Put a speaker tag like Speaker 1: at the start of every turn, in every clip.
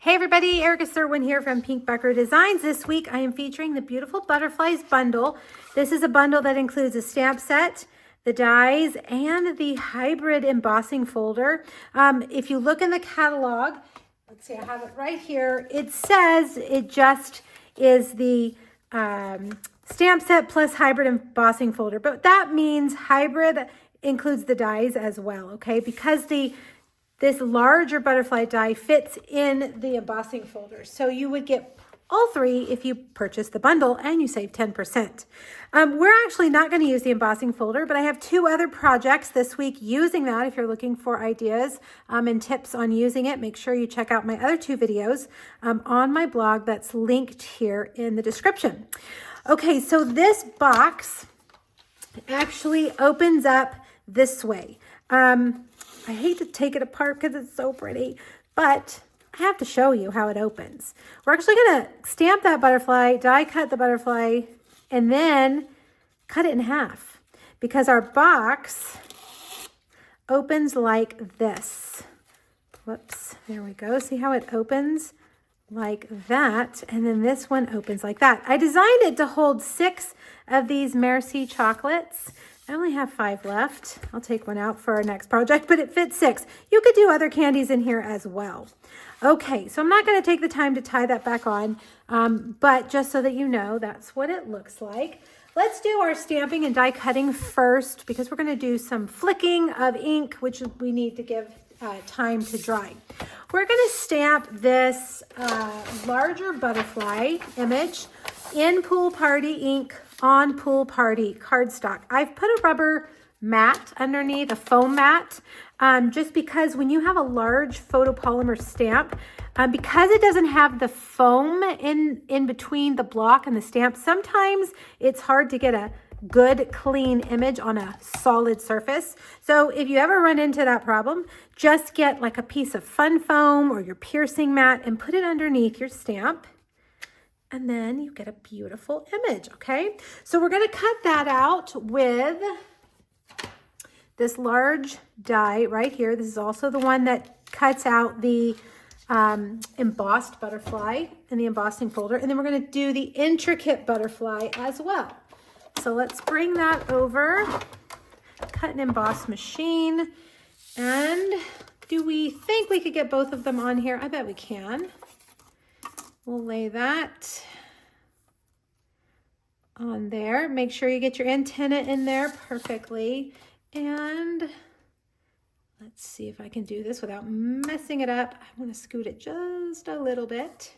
Speaker 1: Hey everybody, Erica Serwin here from Pink Bucker Designs. This week I am featuring the Beautiful Butterflies bundle. This is a bundle that includes a stamp set, the dies, and the hybrid embossing folder. If you look in the catalog, let's see, I have it right here. It says it just is the stamp set plus hybrid embossing folder, but that means hybrid includes the dies as well, okay? Because this larger butterfly die fits in the embossing folder. So you would get all three if you purchase the bundle and you save 10%. We're actually not going to use the embossing folder, but I have two other projects this week using that. If you're looking for ideas and tips on using it, make sure you check out my other two videos on my blog that's linked here in the description. Okay, so this box actually opens up this way. I hate to take it apart because it's so pretty, but I have to show you how it opens. We're actually going to stamp that butterfly, die cut the butterfly, and then cut it in half because our box opens like this. Whoops, there we go. See how it opens like that? And then this one opens like that. I designed it to hold 6 of these Merci chocolates. I only have 5 left. I'll take one out for our next project, but it fits 6. You could do other candies in here as well. Okay, so I'm not going to take the time to tie that back on, but just so that you know, that's what it looks like. Let's do our stamping and die cutting first because we're going to do some flicking of ink, which we need to give time to dry. We're going to stamp this larger butterfly image in Pool Party ink on Pool Party cardstock. I've put a rubber mat underneath, a foam mat, just because when you have a large photopolymer stamp, because it doesn't have the foam in between the block and the stamp, sometimes it's hard to get a good clean image on a solid surface. So if you ever run into that problem, just get like a piece of fun foam or your piercing mat and put it underneath your stamp. And then you get a beautiful image, okay? So we're gonna cut that out with this large die right here. This is also the one that cuts out the embossed butterfly in the embossing folder. And then we're gonna do the intricate butterfly as well. So let's bring that over, cut and emboss machine. And do we think we could get both of them on here? I bet we can. We'll lay that on there. Make sure you get your antenna in there perfectly. And let's see if I can do this without messing it up. I'm going to scoot it just a little bit.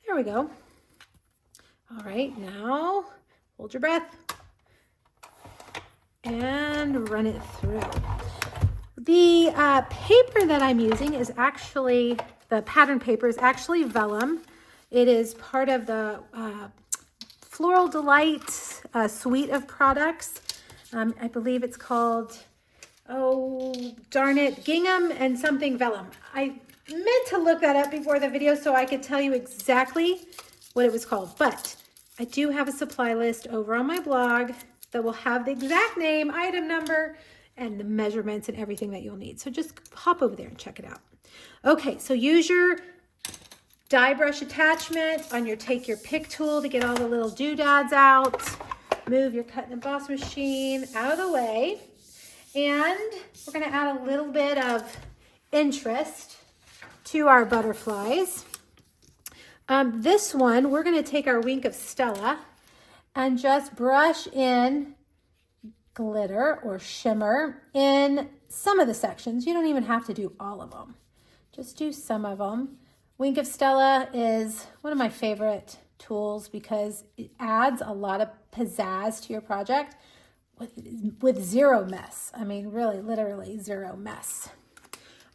Speaker 1: There we go. All right, now hold your breath and run it through. The paper that I'm using is actually, the pattern paper is actually vellum. It is part of the Floral Delight suite of products. I believe it's called, oh, darn it, gingham and something vellum. I meant to look that up before the video so I could tell you exactly what it was called. But I do have a supply list over on my blog that will have the exact name, item number, and the measurements and everything that you'll need. So just hop over there and check it out. Okay, so use your die brush attachment on your, take your pick tool to get all the little doodads out. Move your cut and emboss machine out of the way. And we're gonna add a little bit of interest to our butterflies. This one, we're gonna take our Wink of Stella and just brush in glitter or shimmer in some of the sections. You don't even have to do all of them. Just do some of them. Wink of Stella is one of my favorite tools because it adds a lot of pizzazz to your project with zero mess. I mean, really, literally zero mess.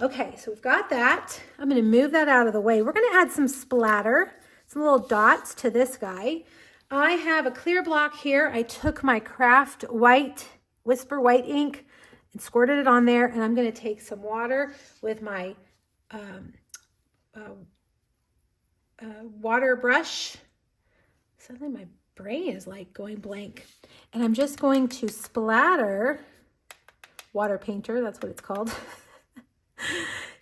Speaker 1: Okay, so we've got that. I'm going to move that out of the way. We're going to add some splatter, some little dots to this guy. I have a clear block here. I took my craft white, Whisper white ink and squirted it on there, and I'm going to take some water with my water brush. Suddenly my brain is like going blank. And I'm just going to splatter, water painter, that's what it's called.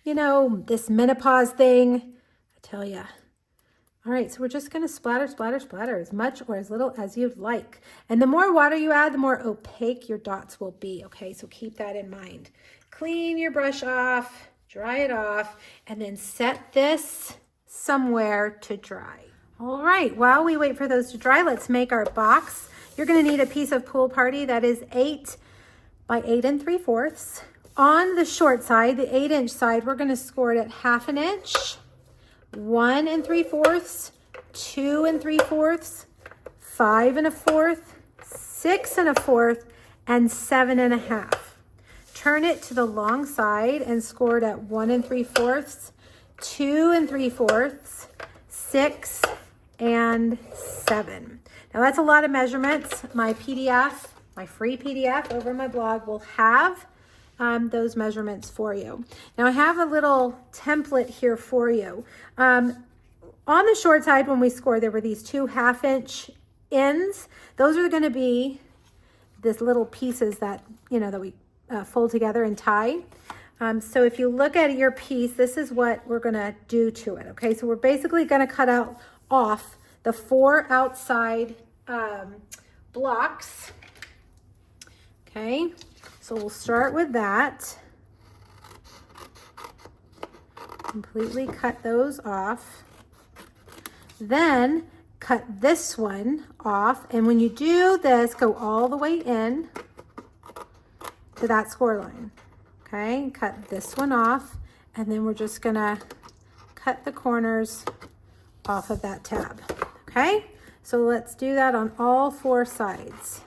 Speaker 1: You know, this menopause thing. I Tell ya. All right, so we're just gonna splatter, splatter, splatter as much or as little as you'd like. And the more water you add, the more opaque your dots will be, okay? So keep that in mind. Clean your brush off, dry it off, and then set this somewhere to dry. All right, while we wait for those to dry, let's make our box. You're gonna need a piece of Pool Party that is 8 by 8 3/4. On the short side, the 8-inch side, we're gonna score it at 1/2 inch, 1 3/4, 2 3/4, 5 1/4, 6 1/4, and 7 1/2. Turn it to the long side and score it at 1 3/4, 2 3/4, 6, and 7. Now that's a lot of measurements. My PDF, my free PDF over my blog will have those measurements for you. Now I have a little template here for you. On the short side, when we scored, there were these 2 1/2-inch ends. Those are going to be this little pieces that, you know, that we fold together and tie. So if you look at your piece, this is what we're going to do to it. Okay, so we're basically going to cut off the 4 outside blocks. Okay, so we'll start with that. Completely cut those off. Then cut this one off. And when you do this, go all the way in to that score line. Okay, cut this one off. And then we're just gonna cut the corners off of that tab. Okay, so let's do that on all 4 sides.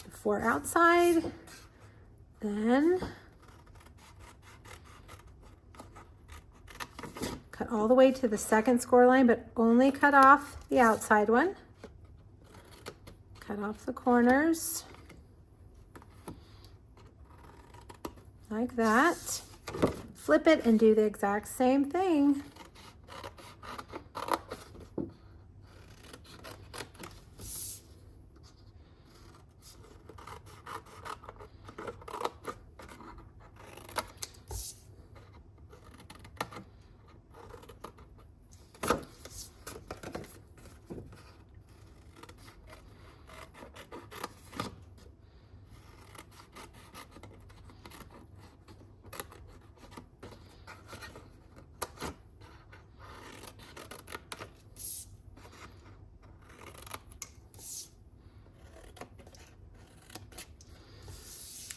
Speaker 1: The 4 outside, then cut all the way to the second score line, but only cut off the outside one. Cut off the corners like that. Flip it and do the exact same thing.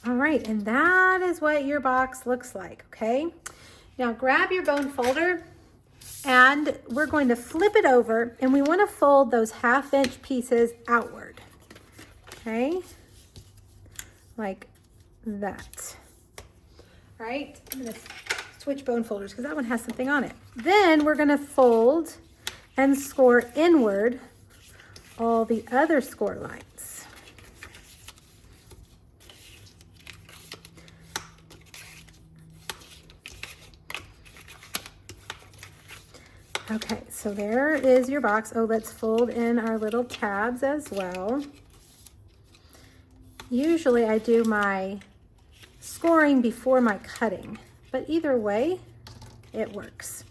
Speaker 1: All right, and that is what your box looks like, okay? Now grab your bone folder and we're going to flip it over, and we want to fold those 1/2-inch pieces outward, okay? Like that. All right, I'm gonna switch bone folders because that one has something on it. Then we're gonna fold and score inward all the other score lines. Okay, so there is your box. Oh, let's fold in our little tabs as well. Usually I do my scoring before my cutting, but either way, it works.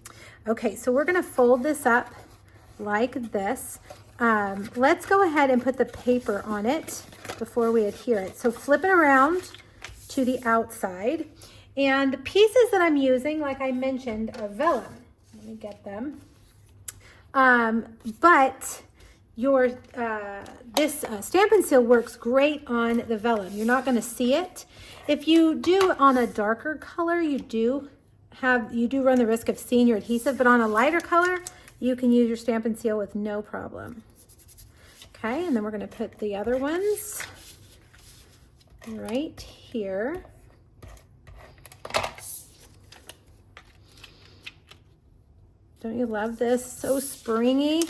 Speaker 1: Okay, so we're gonna fold this up like this. Let's go ahead and put the paper on it before we adhere it. So flip it around to the outside. And the pieces that I'm using, like I mentioned, are vellum. Let me get them. But your this Stampin' Seal works great on the vellum. You're not going to see it. If you do on a darker color, you do run the risk of seeing your adhesive, but on a lighter color, you can use your Stampin' Seal with no problem. Okay, and then we're going to put the other ones right here. Don't you love this? So springy.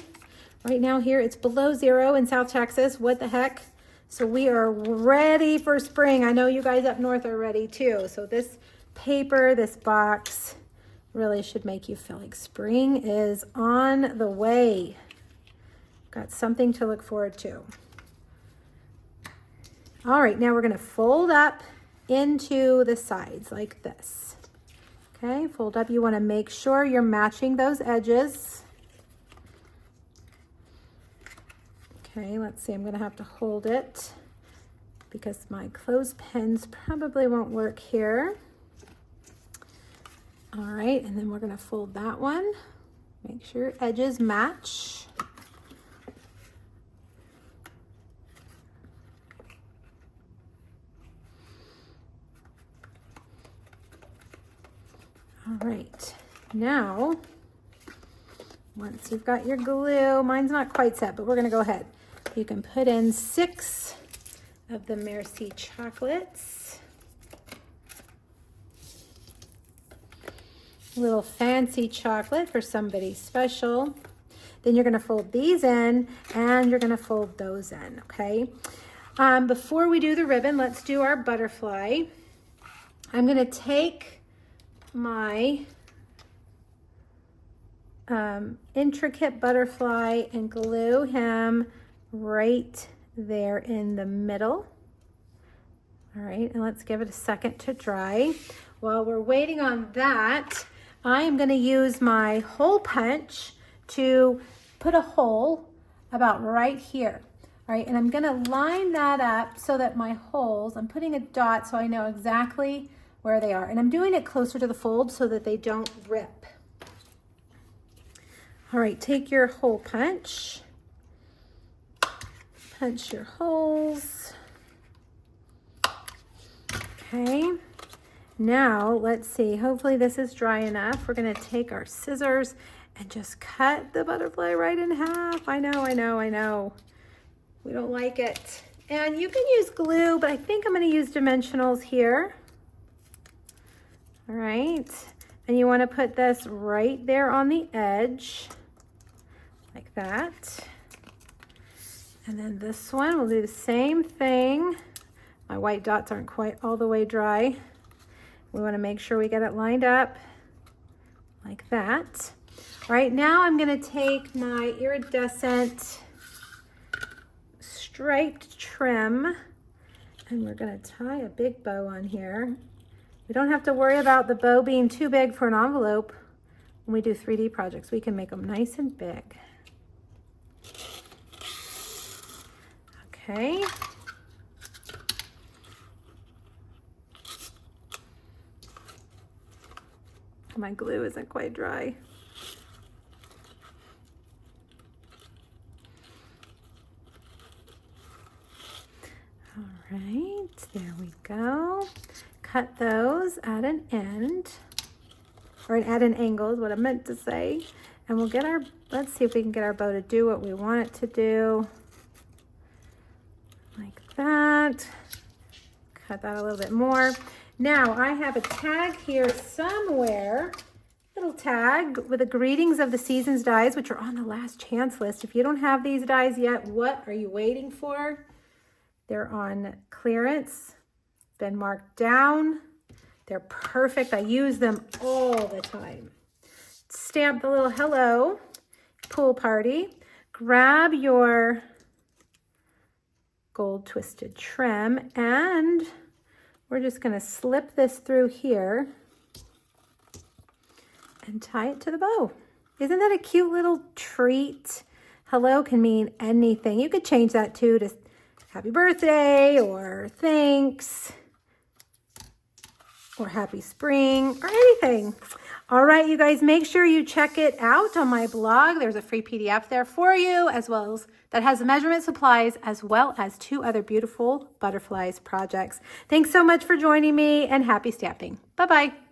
Speaker 1: Right now here, it's below 0 in South Texas. What the heck? So we are ready for spring. I know you guys up north are ready too. So this paper, this box really should make you feel like spring is on the way. Got something to look forward to. All right, now we're gonna fold up into the sides like this. Okay, fold up. You want to make sure you're matching those edges. Okay, let's see, I'm going to have to hold it because my clothespins probably won't work here. All right, and then we're going to fold that one. Make sure your edges match. All right, now, once you've got your glue, mine's not quite set, but we're gonna go ahead. You can put in 6 of the Merci chocolates. A little fancy chocolate for somebody special. Then you're gonna fold these in and you're gonna fold those in, okay? Before we do the ribbon, let's do our butterfly. I'm gonna take my intricate butterfly and glue him right there in the middle. All right, and let's give it a second to dry. While we're waiting on that, I am going to use my hole punch to put a hole about right here. All right, and I'm going to line that up so that my holes, I'm putting a dot so I know exactly where they are. And I'm doing it closer to the fold so that they don't rip. All right, take your hole punch. Punch your holes. Okay, now let's see, hopefully this is dry enough. We're gonna take our scissors and just cut the butterfly right in half. I know. We don't like it. And you can use glue, but I think I'm gonna use dimensionals here. All right, and you want to put this right there on the edge, like that. And then this one, we'll do the same thing. My white dots aren't quite all the way dry. We want to make sure we get it lined up, like that. All right, now I'm going to take my iridescent striped trim, and we're going to tie a big bow on here. We don't have to worry about the bow being too big for an envelope. When we do 3D projects, we can make them nice and big. Okay. My glue isn't quite dry. All right, there we go. Cut those at an end, or at an angle is what I meant to say. And we'll get our, let's see if we can get our bow to do what we want it to do. Like that. Cut that a little bit more. Now I have a tag here somewhere, little tag with the greetings of the seasons dies, which are on the last chance list. If you don't have these dies yet, what are you waiting for? They're on clearance. Been marked down. They're perfect. I use them all the time. Stamp the little hello pool party. Grab your gold twisted trim and we're just going to slip this through here and tie it to the bow. Isn't that a cute little treat? Hello can mean anything. You could change that too to happy birthday or thanks, or happy spring, or anything. All right, you guys, make sure you check it out on my blog. There's a free PDF there for you, as well as that has the measurement supplies, as well as 2 other beautiful butterflies projects. Thanks so much for joining me, and happy stamping. Bye-bye.